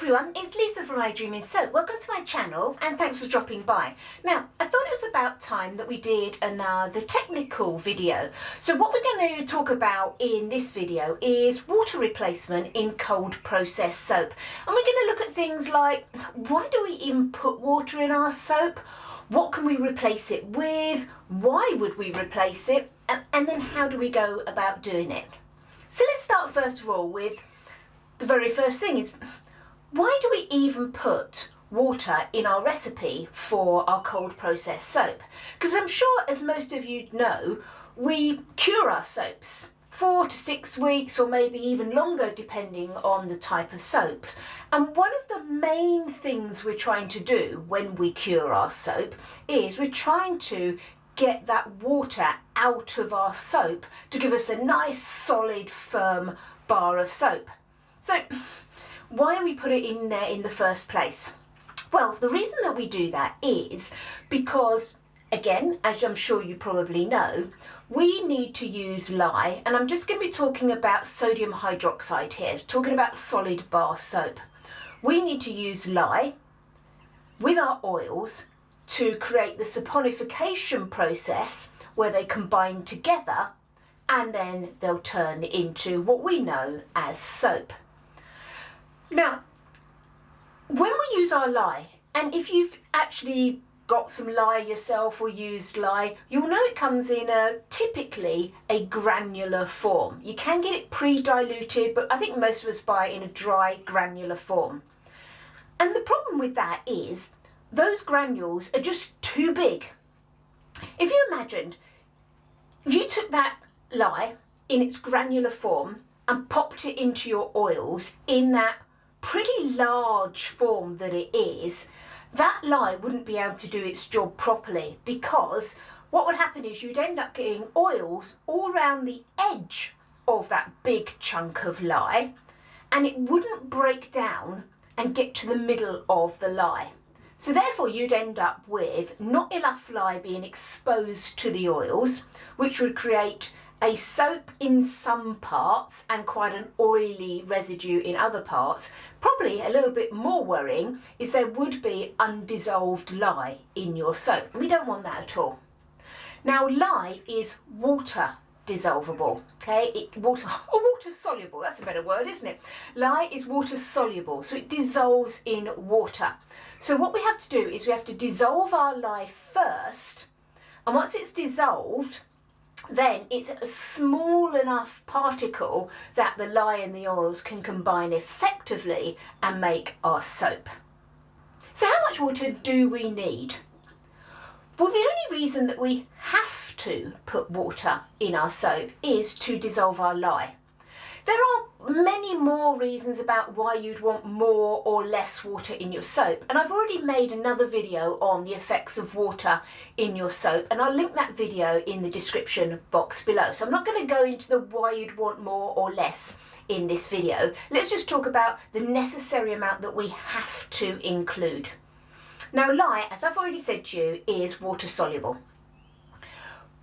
everyone, it's Lisa from I Dream in Soap. Welcome to my channel and thanks for dropping by. Now, I thought it was about time that we did another technical video. So what we're going to talk about in this video is water replacement in cold process soap. And we're going to look at things like, why do we even put water in our soap? What can we replace it with? Why would we replace it? And then how do we go about doing it? So let's start first of all with the very first thing is, why do we even put water in our recipe for our cold process soap? Because I'm sure, as most of you know, we cure our soaps 4 to 6 weeks or maybe even longer depending on the type of soap. And one of the main things we're trying to do when we cure our soap is we're trying to get that water out of our soap to give us a nice solid firm bar of soap. So why do we put it in there in the first place? Well, the reason that we do that is because, again, as I'm sure you probably know, we need to use lye, and I'm just going to be talking about sodium hydroxide here, talking about solid bar soap. We need to use lye with our oils to create the saponification process where they combine together and then they'll turn into what we know as soap. Now, when we use our lye, and if you've actually got some lye yourself or used lye, you'll know it comes in typically a granular form. You can get it pre-diluted, but I think most of us buy it in a dry granular form. And the problem with that is those granules are just too big. If you imagined, if you took that lye in its granular form and popped it into your oils in that pretty large form that it is, that lye wouldn't be able to do its job properly, because what would happen is you'd end up getting oils all around the edge of that big chunk of lye, and it wouldn't break down and get to the middle of the lye. So therefore you'd end up with not enough lye being exposed to the oils, which would create a soap in some parts and quite an oily residue in other parts. Probably a little bit more worrying is there would be undissolved lye in your soap. We don't want that at all. Now, lye is water dissolvable, okay? Water soluble, that's a better word, isn't it? Lye is water soluble, so it dissolves in water. So what we have to do is we have to dissolve our lye first, and once it's dissolved, then it's a small enough particle that the lye and the oils can combine effectively and make our soap. So how much water do we need? Well, the only reason that we have to put water in our soap is to dissolve our lye. There are many more reasons about why you'd want more or less water in your soap, and I've already made another video on the effects of water in your soap, and I'll link that video in the description box below. So I'm not going to go into the why you'd want more or less in this video. Let's just talk about the necessary amount that we have to include. Now, lye, as I've already said to you, is water soluble.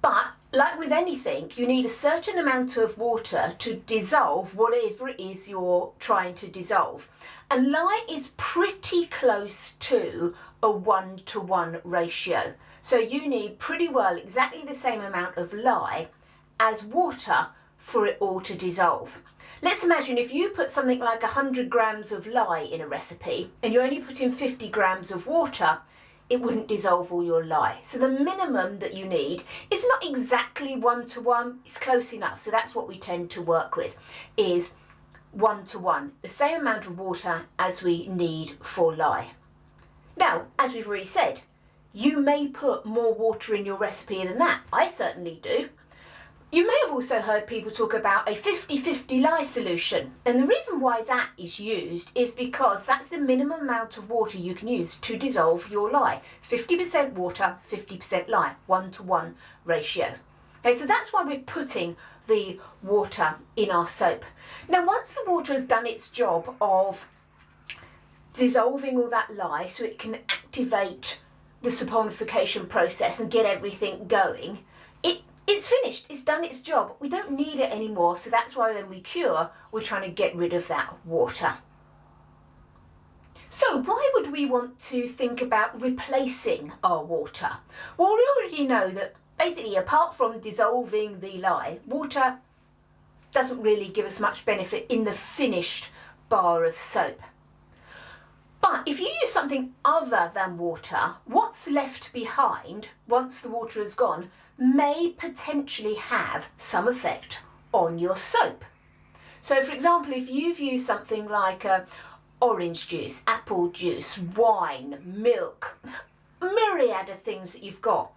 But like with anything, you need a certain amount of water to dissolve whatever it is you're trying to dissolve. And lye is pretty close to a 1-to-1 ratio. So you need pretty well exactly the same amount of lye as water for it all to dissolve. Let's imagine if you put something like 100 grams of lye in a recipe and you only put in 50 grams of water, it wouldn't dissolve all your lye. So the minimum that you need is not exactly 1-to-1, it's close enough. So that's what we tend to work with, is 1-to-1, the same amount of water as we need for lye. Now, as we've already said, you may put more water in your recipe than that. I certainly do. You may have also heard people talk about a 50-50 lye solution, and the reason why that is used is because that's the minimum amount of water you can use to dissolve your lye. 50% water, 50% lye, 1-to-1 ratio. Okay, so that's why we're putting the water in our soap. Now, once the water has done its job of dissolving all that lye so it can activate the saponification process and get everything going, it's finished, it's done its job. We don't need it anymore, so that's why when we cure, we're trying to get rid of that water. So why would we want to think about replacing our water? Well, we already know that basically apart from dissolving the lye, water doesn't really give us much benefit in the finished bar of soap. But if you use something other than water, what's left behind once the water is gone may potentially have some effect on your soap. So for example, if you've used something like orange juice, apple juice, wine, milk, a myriad of things that you've got,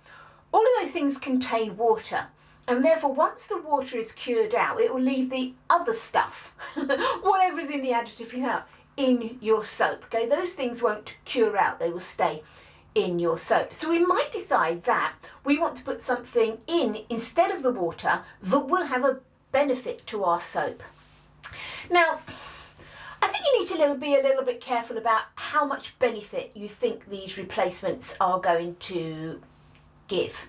all of those things contain water. And therefore, once the water is cured out, it will leave the other stuff, whatever is in the additive you have, in your soap. Okay, those things won't cure out, they will stay in your soap. So we might decide that we want to put something in instead of the water that will have a benefit to our soap. Now, I think you need to be a little bit careful about how much benefit you think these replacements are going to give.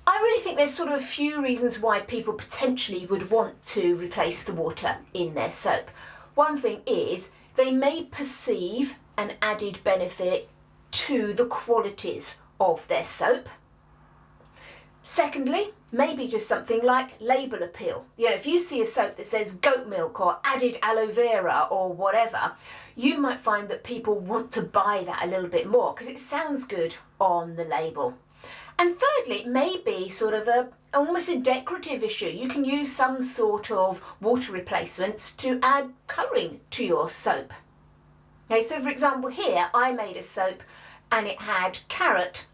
I really think there's sort of a few reasons why people potentially would want to replace the water in their soap. One thing is they may perceive an added benefit to the qualities of their soap. Secondly, maybe just something like label appeal. You know, if you see a soap that says goat milk or added aloe vera or whatever, you might find that people want to buy that a little bit more because it sounds good on the label. And thirdly, it may be sort of almost a decorative issue. You can use some sort of water replacements to add colouring to your soap. Okay, so for example here, I made a soap and it had carrot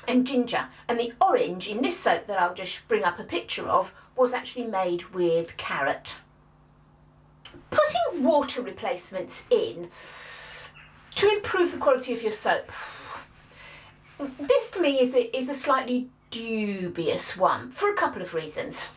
and ginger, and the orange in this soap that I'll just bring up a picture of was actually made with carrot. Putting water replacements in to improve the quality of your soap, this to me is a slightly dubious one for a couple of reasons.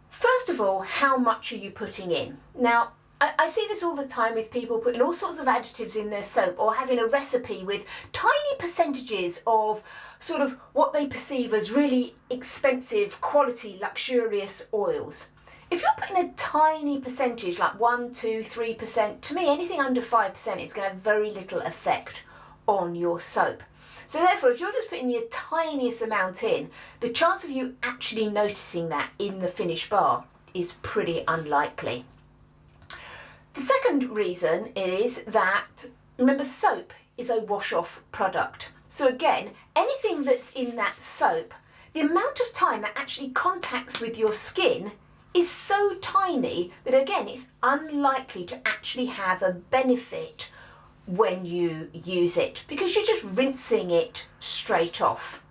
First of all, how much are you putting in? Now, I see this all the time with people putting all sorts of additives in their soap or having a recipe with tiny percentages of sort of what they perceive as really expensive, quality, luxurious oils. If you're putting a tiny percentage, like 1, 2, 3%, to me anything under 5% is going to have very little effect on your soap. So therefore, if you're just putting the tiniest amount in, the chance of you actually noticing that in the finished bar is pretty unlikely. The second reason is that, remember, soap is a wash-off product. So again, anything that's in that soap, the amount of time that actually contacts with your skin is so tiny that again, it's unlikely to actually have a benefit when you use it because you're just rinsing it straight off.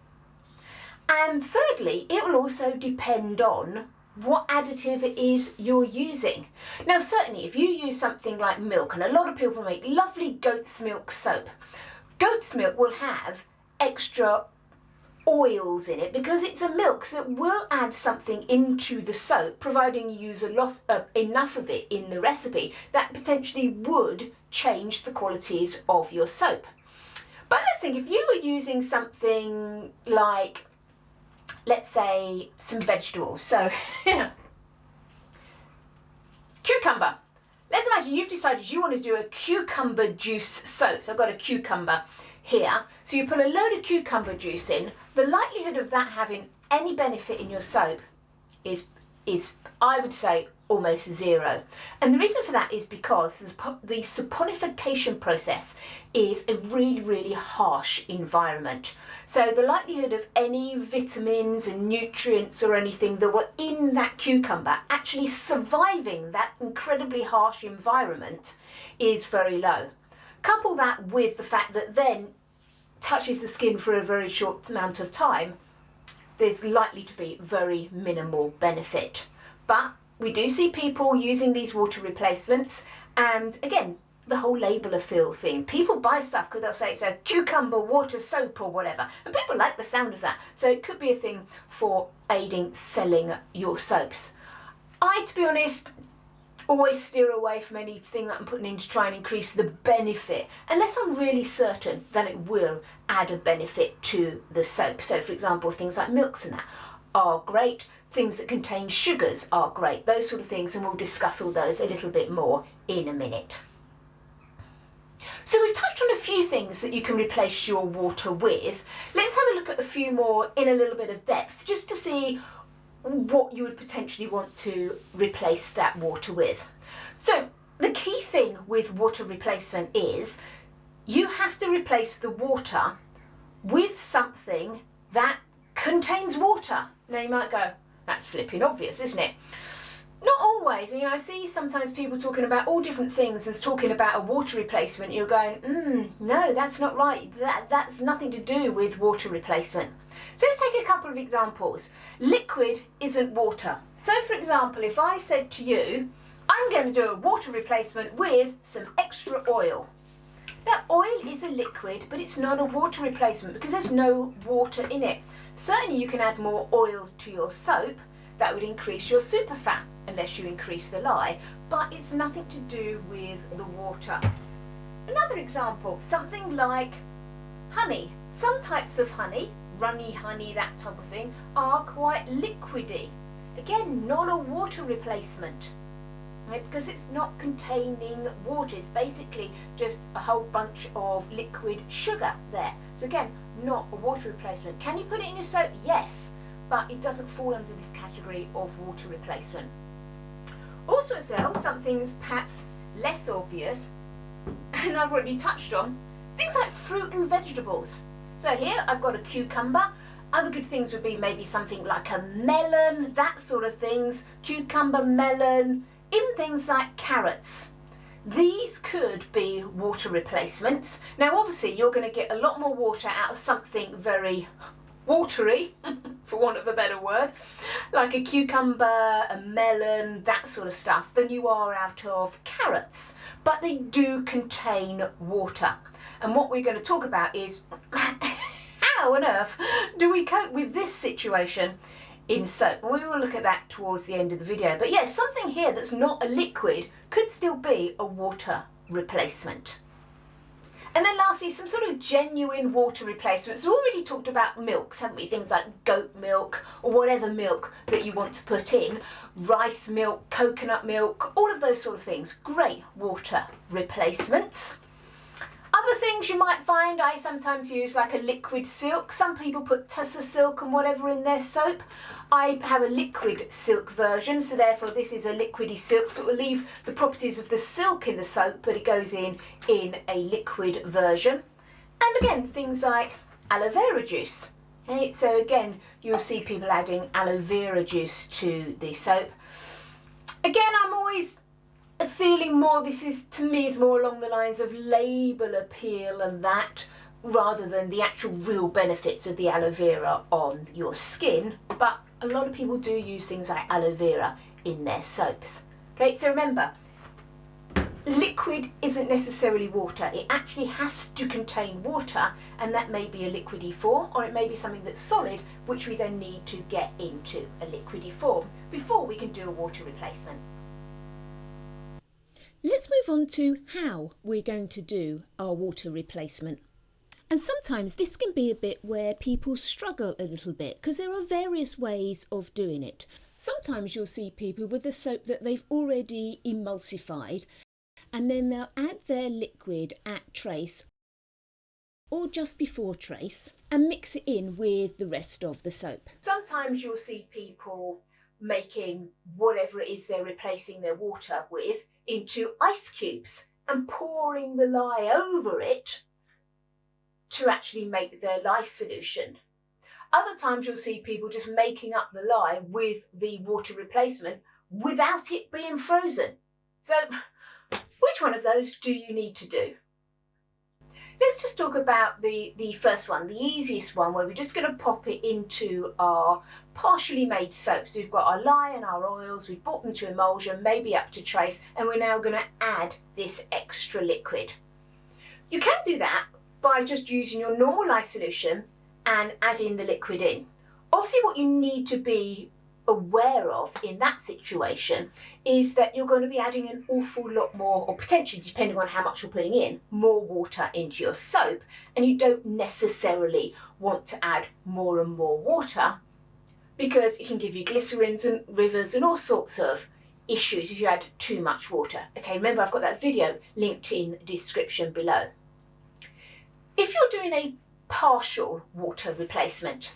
And thirdly, it will also depend on what additive it is you're using. Now certainly if you use something like milk, and a lot of people make lovely goat's milk soap, goat's milk will have extra oils in it because it's a milk, so it will add something into the soap, providing you use enough of it in the recipe that potentially would change the qualities of your soap. But let's think, if you were using something like, let's say, some vegetables, so cucumber. Let's imagine you've decided you want to do a cucumber juice soap. So I've got a cucumber here. So you put a load of cucumber juice in. The likelihood of that having any benefit in your soap is I would say, almost zero. And the reason for that is because the saponification process is a really, really harsh environment. So the likelihood of any vitamins and nutrients or anything that were in that cucumber actually surviving that incredibly harsh environment is very low. Couple that with the fact that then touches the skin for a very short amount of time, there's likely to be very minimal benefit. But we do see people using these water replacements, and again, the whole label appeal thing. People buy stuff because they'll say it's a cucumber water soap or whatever, and people like the sound of that. So it could be a thing for aiding selling your soaps. I, to be honest, always steer away from anything that I'm putting in to try and increase the benefit, unless I'm really certain that it will add a benefit to the soap. So for example, things like milks and that are great. Things that contain sugars are great, those sort of things, and we'll discuss all those a little bit more in a minute. So we've touched on a few things that you can replace your water with. Let's have a look at a few more in a little bit of depth, just to see what you would potentially want to replace that water with. So the key thing with water replacement is you have to replace the water with something that contains water. Now you might go, that's flipping obvious, isn't it? Not always. I see sometimes people talking about all different things and talking about a water replacement. You're going, no, that's not right. That's nothing to do with water replacement. So let's take a couple of examples. Liquid isn't water. So for example, if I said to you, I'm going to do a water replacement with some extra oil. Now, oil is a liquid, but it's not a water replacement because there's no water in it. Certainly you can add more oil to your soap. That would increase your super fat, unless you increase the lye, but it's nothing to do with the water. Another example, something like honey. Some types of honey, runny honey, that type of thing, are quite liquidy. Again, not a water replacement, right? Because it's not containing water. It's basically just a whole bunch of liquid sugar there. So again, not a water replacement. Can you put it in your soap? Yes, but it doesn't fall under this category of water replacement. Also as well, some things perhaps less obvious, and I've already touched on, things like fruit and vegetables. So here I've got a cucumber. Other good things would be maybe something like a melon, that sort of things. Cucumber, melon, even things like carrots. These could be water replacements. Now obviously you're going to get a lot more water out of something very watery, for want of a better word, like a cucumber, a melon, that sort of stuff, than you are out of carrots. But they do contain water. And what we're going to talk about is how on earth do we cope with this situation in soap? We will look at that towards the end of the video. But yes, something here that's not a liquid could still be a water replacement. And then lastly, some sort of genuine water replacements. We've already talked about milks, haven't we? Things like goat milk or whatever milk that you want to put in. Rice milk, coconut milk, all of those sort of things. Great water replacements. Other things you might find, I sometimes use like a liquid silk. Some people put tussar silk and whatever in their soap. I have a liquid silk version, so therefore this is a liquidy silk, so it will leave the properties of the silk in the soap, but it goes in a liquid version. And again, things like aloe vera juice. Okay, so again, you'll see people adding aloe vera juice to the soap. Again, I'm always feeling more, this is, to me, is more along the lines of label appeal and that, rather than the actual real benefits of the aloe vera on your skin. But a lot of people do use things like aloe vera in their soaps. Okay, so remember, liquid isn't necessarily water. It actually has to contain water, and that may be a liquidy form, or it may be something that's solid, which we then need to get into a liquidy form before we can do a water replacement. Let's move on to how we're going to do our water replacement. And sometimes this can be a bit where people struggle a little bit because there are various ways of doing it. Sometimes you'll see people with the soap that they've already emulsified, and then they'll add their liquid at trace or just before trace and mix it in with the rest of the soap. Sometimes you'll see people making whatever it is they're replacing their water with into ice cubes and pouring the lye over it to actually make their lye solution. Other times you'll see people just making up the lye with the water replacement without it being frozen. So which one of those do you need to do? Let's just talk about the first one, the easiest one, where we're just going to pop it into our partially made soaps. We've got our lye and our oils, we've brought them to emulsion, maybe up to trace, and we're now going to add this extra liquid. You can do that by just using your normal lye solution and adding the liquid in. Obviously what you need to be aware of in that situation is that you're going to be adding an awful lot more, or potentially, depending on how much you're putting in, more water into your soap, and you don't necessarily want to add more and more water because it can give you glycerins and rivers and all sorts of issues if you add too much water. Okay, remember I've got that video linked in the description below. If you're doing a partial water replacement,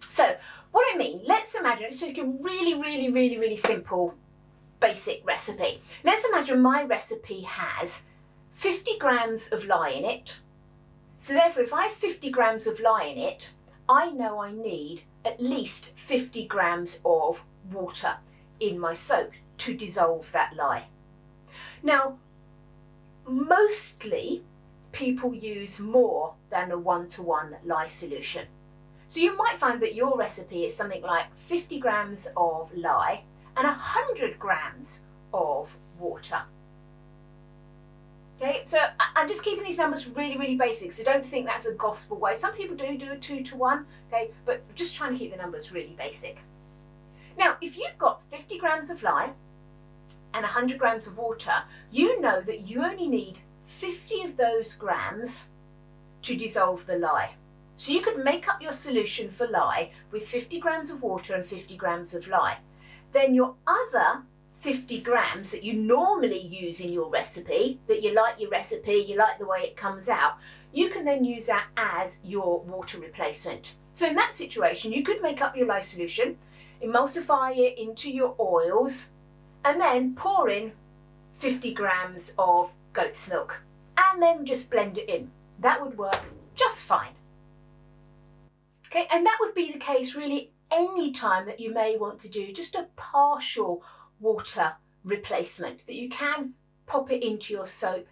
so what I mean, let's take a really simple basic recipe. Let's imagine my recipe has 50 grams of lye in it. So therefore, if I have 50 grams of lye in it, I know I need at least 50 grams of water in my soap to dissolve that lye. Now, mostly people use more than a 1-to-1 lye solution. So you might find that your recipe is something like 50 grams of lye and 100 grams of water. Okay, so I'm just keeping these numbers really basic, so don't think that's a gospel way. Some people do a 2-to-1, okay, but just trying to keep the numbers really basic. Now, if you've got 50 grams of lye and 100 grams of water, you know that you only need 50 of those grams to dissolve the lye. So you could make up your solution for lye with 50 grams of water and 50 grams of lye. Then your other 50 grams that you normally use in your recipe, that you like your recipe, you like the way it comes out, you can then use that as your water replacement. So in that situation, you could make up your lye solution, emulsify it into your oils, and then pour in 50 grams of goat's milk, and then just blend it in. That would work just fine. Okay, and that would be the case really any time that you may want to do just a partial water replacement, that you can pop it into your soap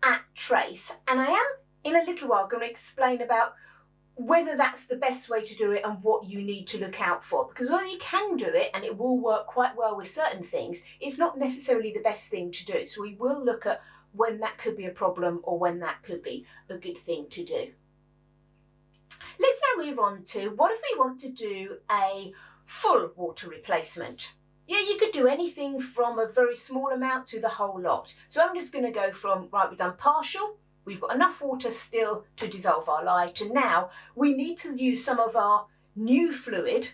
at trace. And I am in a little while going to explain about whether that's the best way to do it and what you need to look out for, because although you can do it and it will work quite well with certain things, it's not necessarily the best thing to do. So we will look at when that could be a problem or when that could be a good thing to do. Let's now move on to what if we want to do a full water replacement. Yeah, you could do anything from a very small amount to the whole lot. So I'm just going to go from, right, we've done partial, we've got enough water still to dissolve our lye, to now we need to use some of our new fluid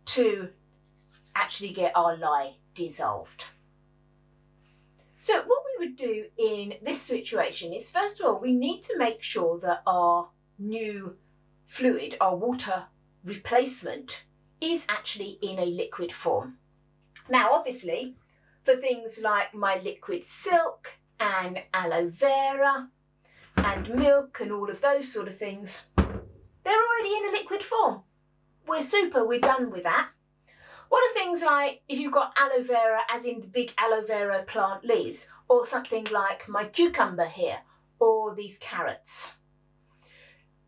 to actually get our lye dissolved. So what we would do in this situation is, first of all, we need to make sure that our new fluid, our water replacement, is actually in a liquid form. Now, obviously, for things like my liquid silk and aloe vera and milk and all of those sort of things, they're already in a liquid form. We're super, we're done with that. What are things like if you've got aloe vera, as in the big aloe vera plant leaves, or something like my cucumber here, or these carrots?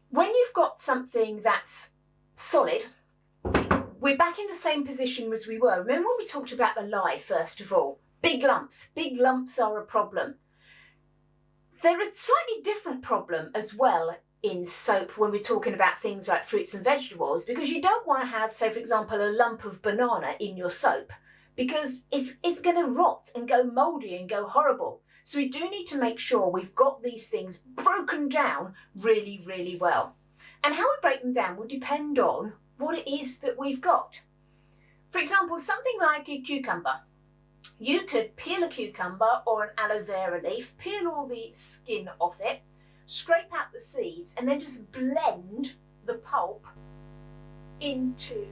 When you've got something that's solid, we're back in the same position as we were. Remember when we talked about the lye, first of all? Big lumps are a problem. They're a slightly different problem as well in soap when we're talking about things like fruits and vegetables, because you don't want to have, say for example, a lump of banana in your soap, because it's going to rot and go mouldy and go horrible. So we do need to make sure we've got these things broken down really well. And how we break them down will depend on what it is that we've got. For example, something like a cucumber. You could peel a cucumber or an aloe vera leaf, peel all the skin off it, scrape out the seeds, and then just blend the pulp into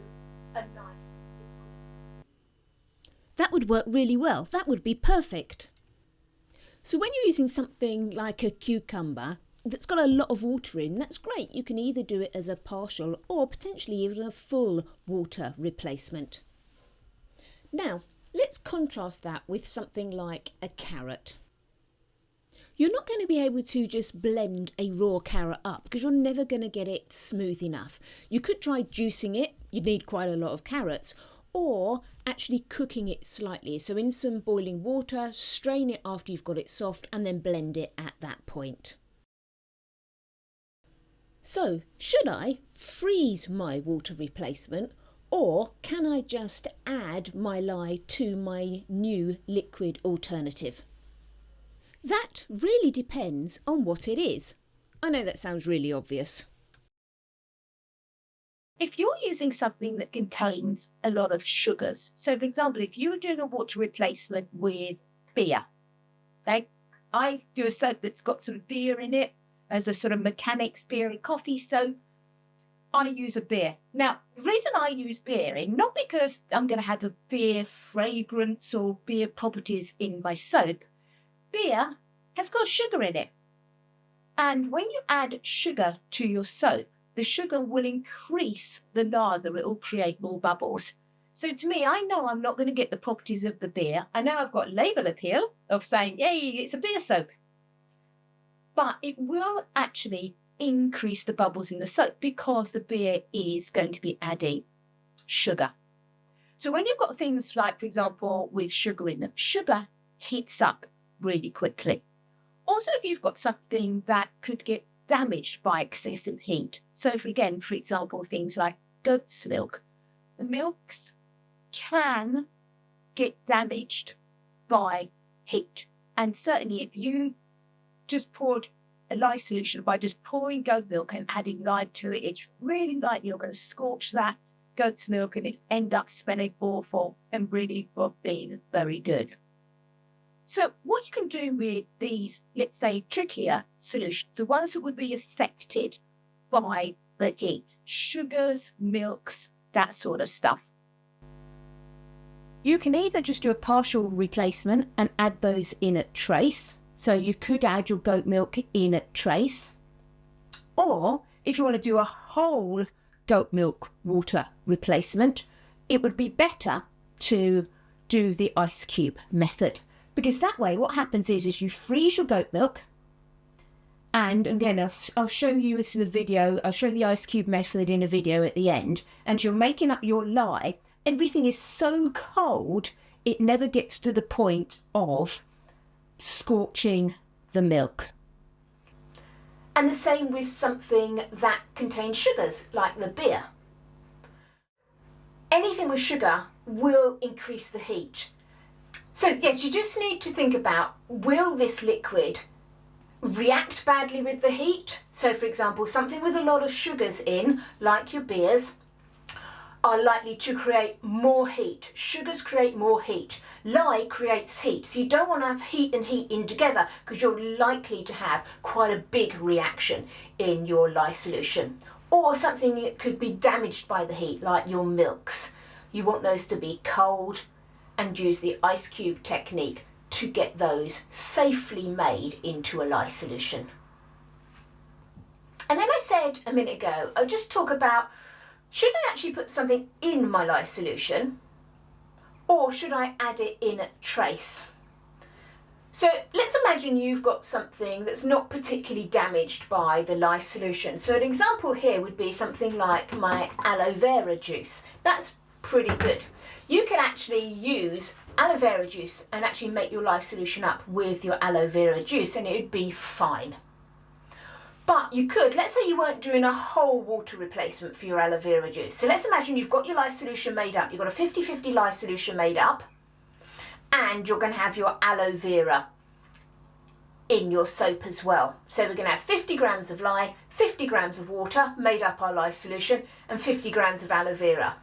a nice liquid. That would work really well. That would be perfect. So when you're using something like a cucumber that's got a lot of water in, that's great. You can either do it as a partial or potentially even a full water replacement. Now, let's contrast that with something like a carrot. You're not going to be able to just blend a raw carrot up because you're never going to get it smooth enough. You could try juicing it, you'd need quite a lot of carrots, or actually cooking it slightly. So in some boiling water, strain it after you've got it soft and then blend it at that point. So, should I freeze my water replacement, or can I just add my lye to my new liquid alternative? That really depends on what it is. I know that sounds really obvious. If you're using something that contains a lot of sugars, so for example, if you were doing a water replacement with beer, okay, I do a soap that's got some beer in it as a sort of mechanics beer and coffee soap. I use a beer. Now, the reason I use beer in, not because I'm going to have a beer fragrance or beer properties in my soap, beer has got sugar in it. And when you add sugar to your soap, the sugar will increase the lather, it will create more bubbles. So to me, I know I'm not going to get the properties of the beer. I know I've got label appeal of saying, yay, it's a beer soap. But it will actually increase the bubbles in the soap because the beer is going to be adding sugar. So when you've got things like, for example, with sugar in them, sugar heats up really quickly. Also, if you've got something that could get damaged by excessive heat. So for example, things like goat's milk. The milks can get damaged by heat. And certainly if you just poured a lye solution by just pouring goat milk and adding lye to it, it's really likely you're going to scorch that goat's milk and it end up smelling awful and really not being very good. So what you can do with these, let's say, trickier solutions, the ones that would be affected by the heat, sugars, milks, that sort of stuff. You can either just do a partial replacement and add those in at trace. So you could add your goat milk in at trace. Or if you want to do a whole goat milk water replacement, it would be better to do the ice cube method. Because that way, what happens is you freeze your goat milk. And again, I'll show you this in the video. I'll show the ice cube method in a video at the end. And you're making up your lye. Everything is so cold, it never gets to the point of scorching the milk. And the same with something that contains sugars, like the beer. Anything with sugar will increase the heat. So yes, you just need to think about, will this liquid react badly with the heat? So for example, something with a lot of sugars in, like your beers, are likely to create more heat. Sugars create more heat. Lye creates heat. So you don't want to have heat and heat in together because you're likely to have quite a big reaction in your lye solution. Or something that could be damaged by the heat, like your milks. You want those to be cold and use the ice cube technique to get those safely made into a lye solution. And then I said a minute ago, I'll just talk about, should I actually put something in my lye solution or should I add it in at trace? So let's imagine you've got something that's not particularly damaged by the lye solution. So an example here would be something like my aloe vera juice. That's pretty good. You can actually use aloe vera juice and actually make your lye solution up with your aloe vera juice and it would be fine. But you could, let's say you weren't doing a whole water replacement for your aloe vera juice. So let's imagine you've got your lye solution made up. You've got a 50-50 lye solution made up and you're going to have your aloe vera in your soap as well. So we're going to have 50 grams of lye, 50 grams of water, made up our lye solution, and 50 grams of aloe vera.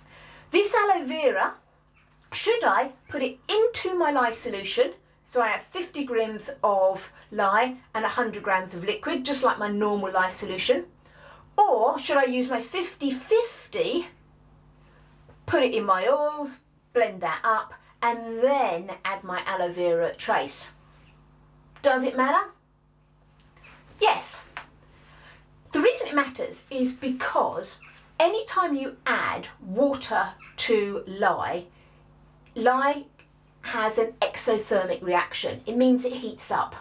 This aloe vera, should I put it into my lye solution? So I have 50 grams of lye and 100 grams of liquid, just like my normal lye solution. Or should I use my 50-50, put it in my oils, blend that up, and then add my aloe vera at trace? Does it matter? Yes. The reason it matters is because anytime you add water to lye, lye has an exothermic reaction. It means it heats up.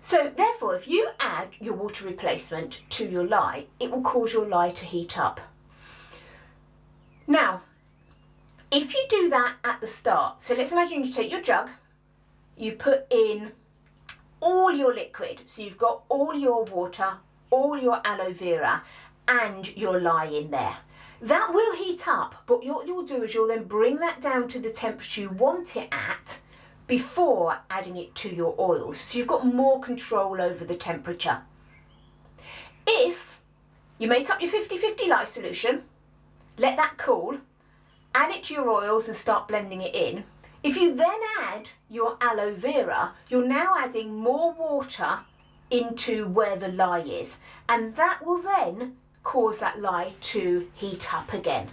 So therefore, if you add your water replacement to your lye, it will cause your lye to heat up. Now, if you do that at the start, so let's imagine you take your jug, you put in all your liquid, so you've got all your water, all your aloe vera, and your lye in there. That will heat up, but what you'll do is you'll then bring that down to the temperature you want it at before adding it to your oils. So you've got more control over the temperature. If you make up your 50-50 lye solution let that cool, add it to your oils and start blending it in. If you then add your aloe vera, you're now adding more water into where the lye is, and that will then cause that lye to heat up again.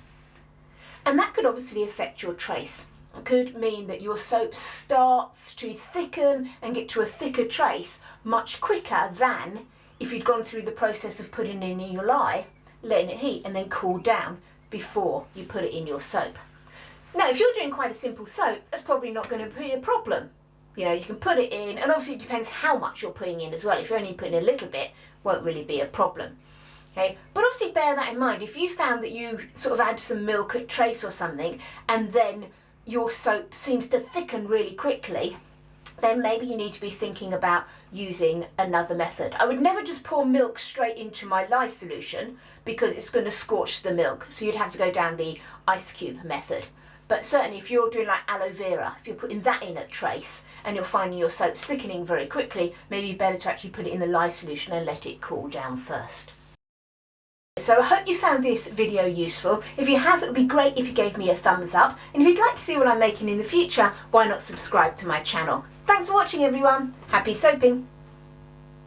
And that could obviously affect your trace. It could mean that your soap starts to thicken and get to a thicker trace much quicker than if you'd gone through the process of putting it in your lye, letting it heat and then cool down before you put it in your soap. Now, if you're doing quite a simple soap, that's probably not going to be a problem. You know, you can put it in, and obviously it depends how much you're putting in as well. If you're only putting a little bit, won't really be a problem. Okay, but obviously bear that in mind. If you found that you sort of add some milk at trace or something, and then your soap seems to thicken really quickly, then maybe you need to be thinking about using another method. I would never just pour milk straight into my lye solution because it's going to scorch the milk. So you'd have to go down the ice cube method. But certainly if you're doing like aloe vera, if you're putting that in at trace and you're finding your soap thickening very quickly, maybe better to actually put it in the lye solution and let it cool down first. So I hope you found this video useful. If you have, it would be great if you gave me a thumbs up. And if you'd like to see what I'm making in the future, why not subscribe to my channel? Thanks for watching everyone. Happy soaping.